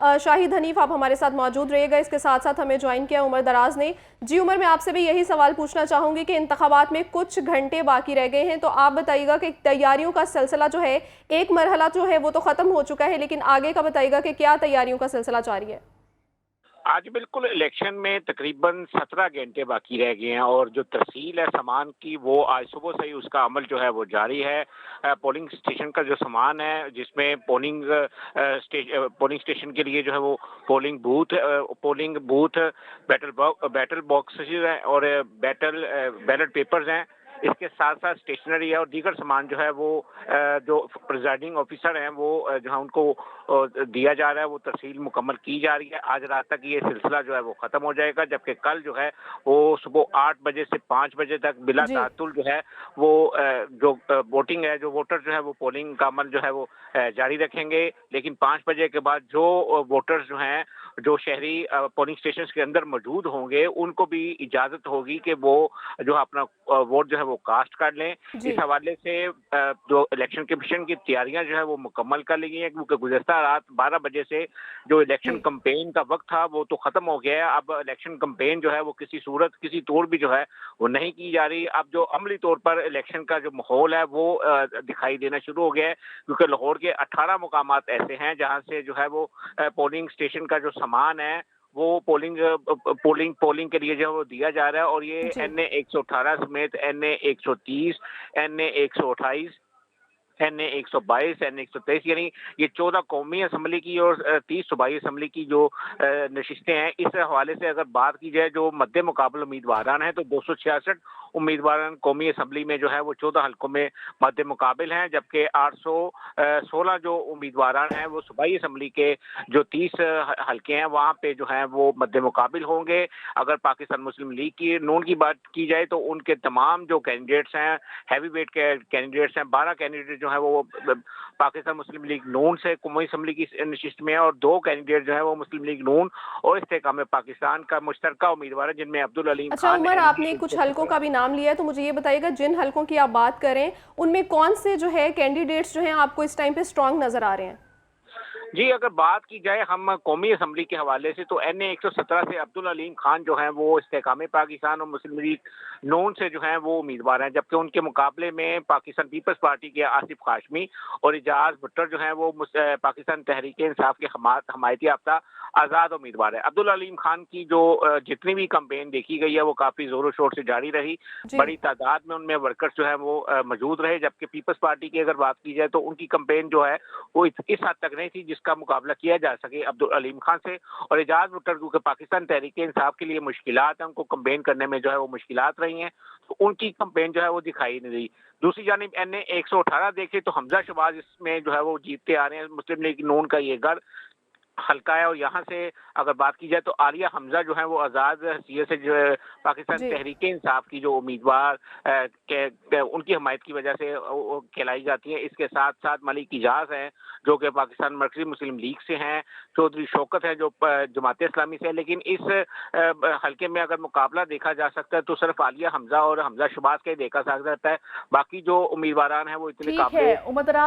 शाहिद हनीफ, आप हमारे साथ मौजूद रहिएगा। इसके साथ साथ हमें ज्वाइन किया उमर दराज ने। जी उमर, मैं आपसे भी यही सवाल पूछना चाहूँगी कि इंतखाबात में कुछ घंटे बाकी रह गए हैं, तो आप बताइएगा कि तैयारियों का सिलसिला जो है, एक मरहला जो है वो तो ख़त्म हो चुका है, लेकिन आगे का बताइएगा कि क्या तैयारियों का सिलसिला जारी है? आज बिल्कुल इलेक्शन में तकरीबन 17 घंटे बाकी रह गए हैं और जो तहसील है सामान की वो आज सुबह से ही उसका अमल जो है वो जारी है। पोलिंग स्टेशन का जो सामान है जिसमें पोलिंग स्टेशन के लिए जो है वो पोलिंग बूथ बैटल बॉक्सेस हैं और बैलेट पेपर्स हैं। इसके साथ साथ स्टेशनरी है और दीगर सामान जो है वो जो प्रिजाइडिंग ऑफिसर हैं वो जो है उनको दिया जा रहा है, वो तहसील मुकम्मल की जा रही है। आज रात तक ये सिलसिला जो है वो खत्म हो जाएगा, जबकि कल जो है वो सुबह 8 बजे से 5 बजे तक बिला जी। तातुल जो है वो जो वोटिंग है, जो वोटर जो है वो पोलिंग का अमल जो है वो जारी रखेंगे। लेकिन 5 बजे के बाद जो वोटर्स जो हैं, जो शहरी पोलिंग स्टेशन के अंदर मौजूद होंगे, उनको भी इजाजत होगी कि वो जो अपना वोट जो है वो कास्ट कर लें। जी। इस हवाले से जो इलेक्शन कमीशन की तैयारियां जो है वो मुकम्मल कर ली गई हैं, क्योंकि गुज़श्ता रात 12 बजे से जो इलेक्शन जी। कैंपेन का वक्त था वो तो खत्म हो गया है। अब इलेक्शन कैंपेन जो है वो किसी तौर भी जो है वो नहीं की जा रही। अब जो अमली तौर पर इलेक्शन का जो माहौल है वो दिखाई देना शुरू हो गया है, क्योंकि लाहौर के 18 मुकामात ऐसे हैं जहां से जो है वो पोलिंग स्टेशन का जो सामान है वो पोलिंग के लिए जो है वो दिया जा रहा है। और ये जी। NA 118 समेत NA 130, NA 128, NA 122, NA 123, यानी ये 14 कौमी असम्बली की और 30 सूबाई असम्बली की जो नशिस्तें हैं। इस हवाले से अगर बात की जाए जो मद्दे मुकाबले उम्मीदवारान हैं, तो 266 उम्मीदवार कौमी असम्बली में जो है वो 14 हल्कों में मद्दे मुकाबिल हैं, जबकि 816 जो उम्मीदवारान हैं वो सूबाई असम्बली के जो 30 हल्के हैं वहाँ पे जो है वो मद्दे मुकाबिल होंगे। अगर पाकिस्तान मुस्लिम लीग की नून की बात की जाए तो उनके तमाम जो कैंडिडेट्स हैं, हैवी वेट के कैंडिडेट्स हैं, 12 कैंडिडेट जो है वो पाकिस्तान मुस्लिम लीग नून से कौमी असम्बली की नशिस्त में है और 2 कैंडिडेट जो है वो मुस्लिम लीग नून और इस्तेकाम पाकिस्तान का मुश्तरका उम्मीदवार है, जिनमें अब्दुल अलीम अच्छा खान उमर, आपने NA कुछ हलकों का भी नाम लिया है, तो मुझे ये बताइएगा जिन हलकों की आप बात करें उनमें कौन से जो है कैंडिडेट्स जो हैं आपको इस टाइम पे स्ट्रांग नजर आ रहे हैं? जी, अगर बात की जाए हम कौमी असम्बली के हवाले से तो NA 117 से अब्दुल अलीम खान जो हैं वो इस्तेकाम पाकिस्तान और मुस्लिम लीग नून से जो हैं वो उम्मीदवार हैं, जबकि उनके मुकाबले में पाकिस्तान पीपल्स पार्टी के आसिफ काशमी और एजाज भुट्टर जो हैं वो पाकिस्तान तहरीक इंसाफ के हमायती याफ्ता आज़ाद उम्मीदवार है। अब्दुल अलीम खान की जो जितनी भी कैंपेन देखी गई है वो काफ़ी ज़ोरों शोर से जारी रही। जी। बड़ी तादाद में उनमें वर्कर्स जो है वो मौजूद रहे, जबकि पीपल्स पार्टी की अगर बात की जाए तो उनकी कैंपेन जो है वो इस हद तक नहीं थी जिसका मुकाबला किया जा सके अब्दुल अलीम खान से। और एजाज भुट्टर क्योंकि पाकिस्तान तहरीक इंसाफ के लिए मुश्किलात हैं, उनको कैंपेन करने में जो है वो मुश्किलात रही हैं, तो उनकी कैंपेन जो है वो दिखाई नहीं दी। दूसरी जानिब NA 118 देखें तो हमजा शहबाज इसमें जो है वो जीतते आ रहे हैं। मुस्लिम लीग नून का ये गढ़ हल्का है और यहाँ से अगर बात की जाए तो आलिया हमजा जो है वो आज़ाद हैसियत से जो है पाकिस्तान जी। तहरीक इंसाफ की जो उम्मीदवार उनकी हमायत की वजह से कहलाई जाती है। इसके साथ साथ मलिक इजाज हैं जो कि पाकिस्तान मरकजी मुस्लिम लीग से हैं, चौधरी शौकत है जो जमात इस्लामी से है। लेकिन इस हल्के में अगर मुकाबला देखा जा सकता है तो सिर्फ आलिया हमजा और हमजा शहबाज का ही देखा जा सकता है। बाकी जो उम्मीदवार हैं वो इतने ठीक है काबिल उमर दराज।